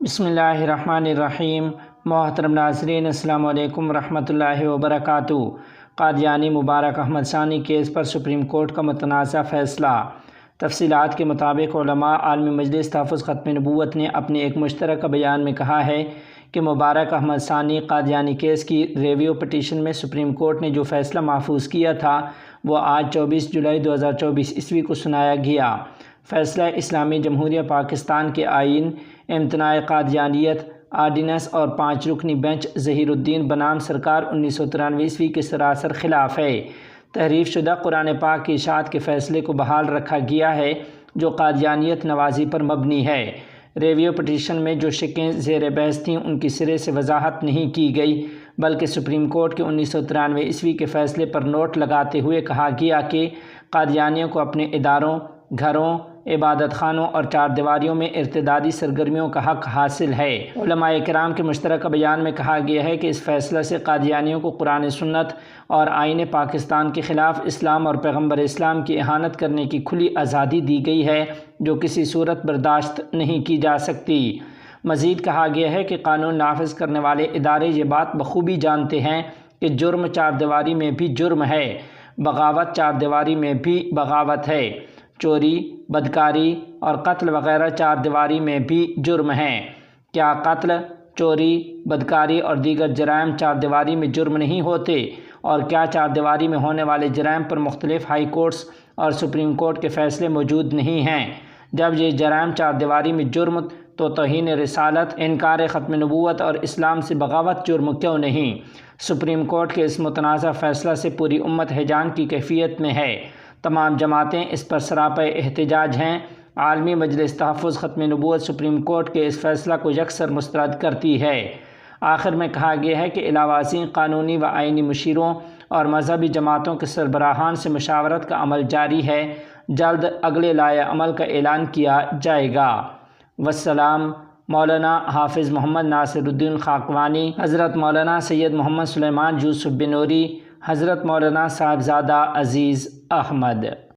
بسم اللہ الرحمن الرحیم۔ محترم ناظرین، السلام علیکم ورحمۃ اللہ وبرکاتہ۔ قادیانی مبارک احمد ثانی کیس پر سپریم کورٹ کا متنازع فیصلہ۔ تفصیلات کے مطابق علماء عالمی مجلس تحفظ ختم نبوت نے اپنے ایک مشترکہ بیان میں کہا ہے کہ مبارک احمد ثانی قادیانی کیس کی ریویو پٹیشن میں سپریم کورٹ نے جو فیصلہ محفوظ کیا تھا وہ آج 24 جولائی 2024 عیسوی کو سنایا گیا۔ فیصلہ اسلامی جمہوریہ پاکستان کے آئین، امتناع قادیانیت آرڈیننس اور 5 رکنی بینچ ظہیر الدین بنام سرکار 1993 عیسوی کے سراسر خلاف ہے۔ تحریف شدہ قرآن پاک کی اشاعت کے فیصلے کو بحال رکھا گیا ہے جو قادیانیت نوازی پر مبنی ہے۔ ریویو پٹیشن میں جو شقیں زیر بحث تھیں ان کی سرے سے وضاحت نہیں کی گئی، بلکہ سپریم کورٹ کے 1993 عیسوی کے فیصلے پر نوٹ لگاتے ہوئے کہا گیا کہ قادیانیوں کو اپنے اداروں، گھروں، عبادت خانوں اور چار دیواریوں میں ارتدادی سرگرمیوں کا حق حاصل ہے۔ علماء کرام کے مشترکہ بیان میں کہا گیا ہے کہ اس فیصلے سے قادیانیوں کو قرآن سنت اور آئین پاکستان کے خلاف اسلام اور پیغمبر اسلام کی اہانت کرنے کی کھلی آزادی دی گئی ہے جو کسی صورت برداشت نہیں کی جا سکتی۔ مزید کہا گیا ہے کہ قانون نافذ کرنے والے ادارے یہ بات بخوبی جانتے ہیں کہ جرم چار دیواری میں بھی جرم ہے، بغاوت چار دیواری میں بھی بغاوت ہے، چوری، بدکاری اور قتل وغیرہ چار دیواری میں بھی جرم ہیں۔ کیا قتل، چوری، بدکاری اور دیگر جرائم چار دیواری میں جرم نہیں ہوتے؟ اور کیا چار دیواری میں ہونے والے جرائم پر مختلف ہائی کورٹس اور سپریم کورٹ کے فیصلے موجود نہیں ہیں؟ جب یہ جرائم چار دیواری میں جرم تو توہین رسالت، انکار ختم نبوت اور اسلام سے بغاوت جرم کیوں نہیں؟ سپریم کورٹ کے اس متنازع فیصلہ سے پوری امت ہیجان کی کیفیت میں ہے۔ تمام جماعتیں اس پر سراپے احتجاج ہیں۔ عالمی مجلس تحفظ ختم نبوت سپریم کورٹ کے اس فیصلہ کو یکسر مسترد کرتی ہے۔ آخر میں کہا گیا ہے کہ علاوہ ازیں قانونی و آئینی مشیروں اور مذہبی جماعتوں کے سربراہان سے مشاورت کا عمل جاری ہے، جلد اگلے لائحہ عمل کا اعلان کیا جائے گا۔ والسلام۔ مولانا حافظ محمد ناصر الدین خاقانی، حضرت مولانا سید محمد سلیمان یوسف بنوری، حضرت مولانا صاحبزادہ عزیز احمد۔